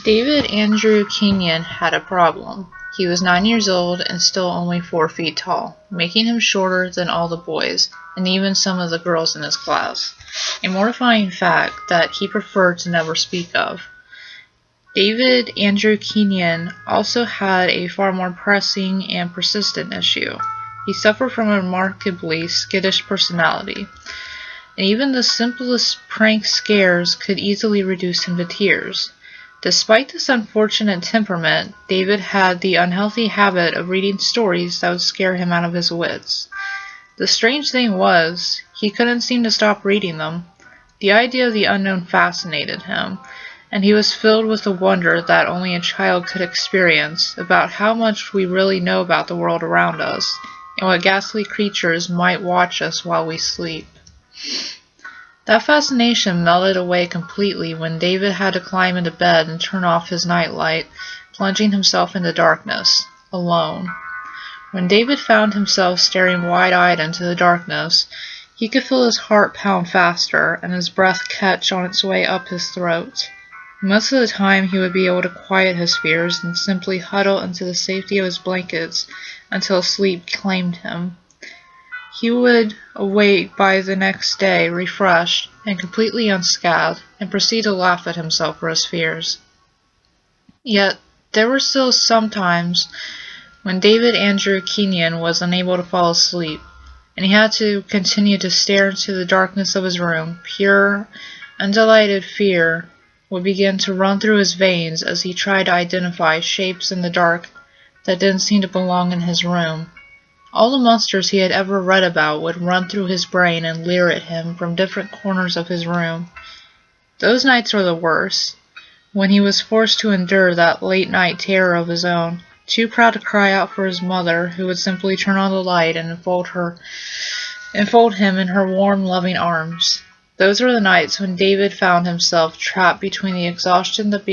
David Andrew Kenyon had a problem. He was 9 years old and still only 4 feet tall, making him shorter than all the boys, and even some of the girls in his class, a mortifying fact that he preferred to never speak of. David Andrew Kenyon also had a far more pressing and persistent issue. He suffered from a remarkably skittish personality, and even the simplest prank scares could easily reduce him to tears. Despite this unfortunate temperament, David had the unhealthy habit of reading stories that would scare him out of his wits. The strange thing was, he couldn't seem to stop reading them. The idea of the unknown fascinated him, and he was filled with the wonder that only a child could experience about how much we really know about the world around us, and what ghastly creatures might watch us while we sleep. That fascination melted away completely when David had to climb into bed and turn off his nightlight, plunging himself into darkness, alone. When David found himself staring wide-eyed into the darkness, he could feel his heart pound faster and his breath catch on its way up his throat. Most of the time he would be able to quiet his fears and simply huddle into the safety of his blankets until sleep claimed him. He would awake by the next day refreshed and completely unscathed, and proceed to laugh at himself for his fears. Yet there were still some times when David Andrew Kenyon was unable to fall asleep, and he had to continue to stare into the darkness of his room. Pure, undelighted fear would begin to run through his veins as he tried to identify shapes in the dark that didn't seem to belong in his room. All the monsters he had ever read about would run through his brain and leer at him from different corners of his room. Those nights were the worst, when he was forced to endure that late-night terror of his own, too proud to cry out for his mother, who would simply turn on the light and enfold him in her warm, loving arms. Those were the nights when David found himself trapped between the exhaustion that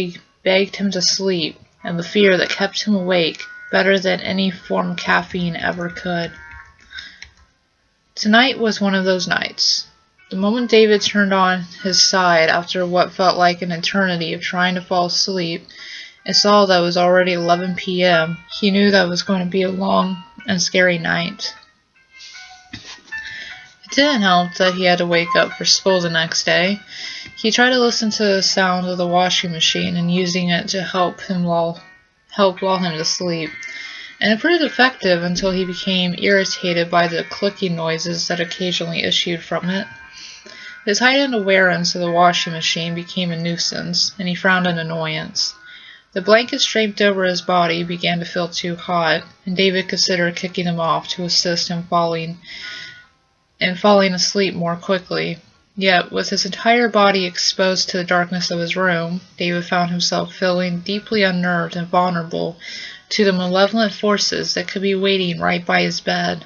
begged him to sleep and the fear that kept him awake better than any form of caffeine ever could. Tonight was one of those nights. The moment David turned on his side after what felt like an eternity of trying to fall asleep and saw that it was already 11 p.m., he knew that it was going to be a long and scary night. It didn't help that he had to wake up for school the next day. He tried to listen to the sound of the washing machine and using it to help lull him to sleep, and it proved effective until he became irritated by the clicking noises that occasionally issued from it. His heightened awareness of the washing machine became a nuisance, and he frowned in annoyance. The blankets draped over his body began to feel too hot, and David considered kicking them off to assist him falling asleep more quickly. Yet, with his entire body exposed to the darkness of his room, David found himself feeling deeply unnerved and vulnerable to the malevolent forces that could be waiting right by his bed.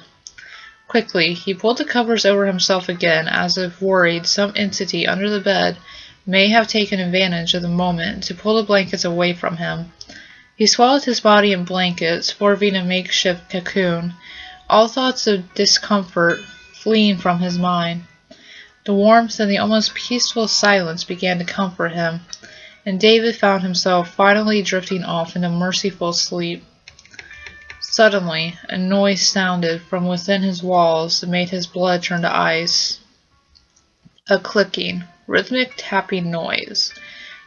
Quickly, he pulled the covers over himself again, as if worried some entity under the bed may have taken advantage of the moment to pull the blankets away from him. He swallowed his body in blankets, forming a makeshift cocoon, all thoughts of discomfort fleeing from his mind. The warmth and the almost peaceful silence began to comfort him, and David found himself finally drifting off into merciful sleep. Suddenly, a noise sounded from within his walls that made his blood turn to ice. A clicking, rhythmic tapping noise.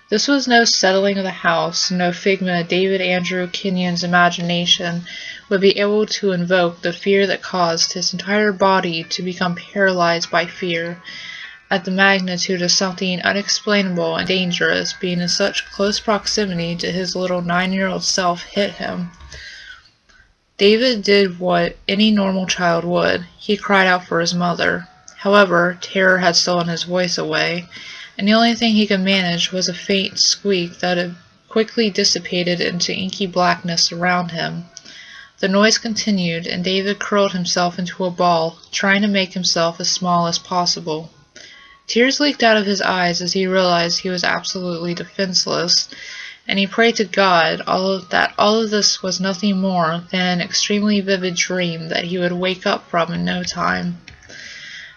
This was no settling of the house, no figment of David Andrew Kenyon's imagination would be able to invoke the fear that caused his entire body to become paralyzed by fear at the magnitude of something unexplainable and dangerous being in such close proximity to his little 9-year-old self hit him. David did what any normal child would. He cried out for his mother. However, terror had stolen his voice away, and the only thing he could manage was a faint squeak that had quickly dissipated into inky blackness around him. The noise continued, and David curled himself into a ball, trying to make himself as small as possible. Tears leaked out of his eyes as he realized he was absolutely defenseless, and he prayed to God that all of this was nothing more than an extremely vivid dream that he would wake up from in no time.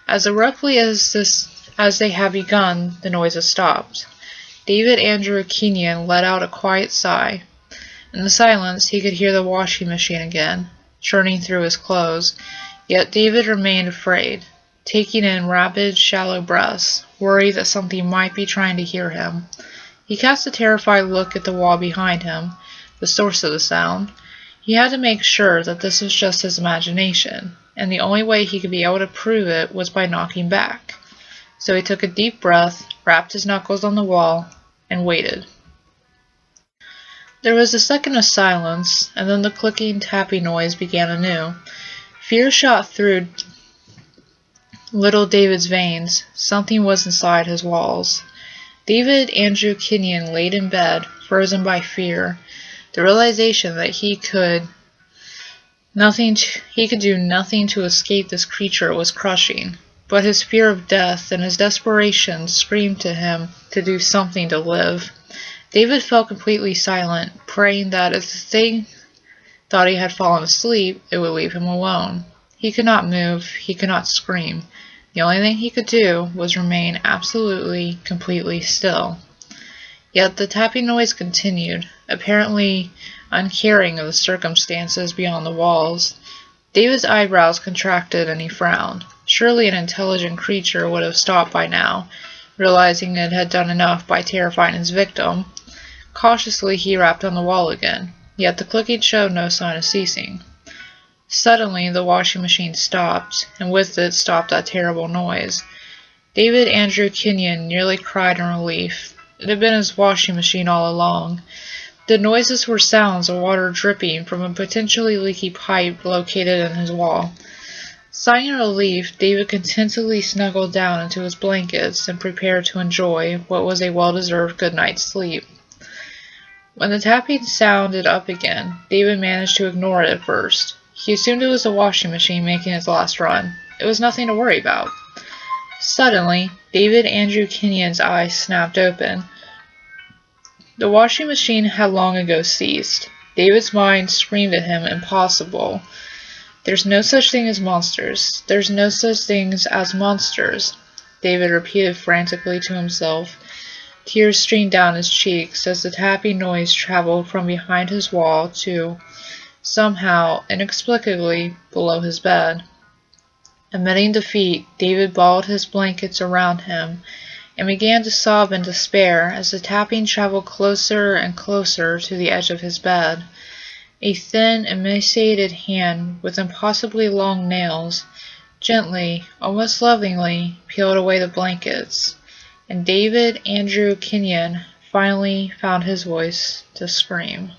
As abruptly as they had begun, the noises stopped. David Andrew Kenyon let out a quiet sigh. In the silence, he could hear the washing machine again, churning through his clothes, yet David remained afraid, taking in rapid, shallow breaths, worried that something might be trying to hear him. He cast a terrified look at the wall behind him, the source of the sound. He had to make sure that this was just his imagination, and the only way he could be able to prove it was by knocking back. So he took a deep breath, rapped his knuckles on the wall, and waited. There was a second of silence, and then the clicking, tapping noise began anew. Fear shot through little David's veins. Something was inside his walls. David Andrew Kenyon laid in bed, frozen by fear. The realization that he could do nothing to escape this creature was crushing, but his fear of death and his desperation screamed to him to do something to live. David fell completely silent, praying that if the thing thought he had fallen asleep, it would leave him alone. He could not move, he could not scream. The only thing he could do was remain absolutely, completely still. Yet the tapping noise continued, apparently uncaring of the circumstances beyond the walls. David's eyebrows contracted and he frowned. Surely an intelligent creature would have stopped by now, realizing it had done enough by terrifying his victim. Cautiously he rapped on the wall again, yet the clicking showed no sign of ceasing. Suddenly the washing machine stopped, and with it stopped that terrible noise. David Andrew Kenyon nearly cried in relief. It had been his washing machine all along. The noises were sounds of water dripping from a potentially leaky pipe located in his wall. Sighing in relief, David contentedly snuggled down into his blankets and prepared to enjoy what was a well-deserved good night's sleep. When the tapping sounded up again, David managed to ignore it at first. He assumed it was the washing machine making its last run. It was nothing to worry about. Suddenly, David Andrew Kenyon's eyes snapped open. The washing machine had long ago ceased. David's mind screamed at him, impossible. There's no such thing as monsters. There's no such things as monsters, David repeated frantically to himself. Tears streamed down his cheeks as the tapping noise traveled from behind his wall to, somehow, inexplicably, below his bed. Admitting defeat, David balled his blankets around him and began to sob in despair as the tapping traveled closer and closer to the edge of his bed. A thin, emaciated hand with impossibly long nails gently, almost lovingly, peeled away the blankets, and David Andrew Kenyon finally found his voice to scream.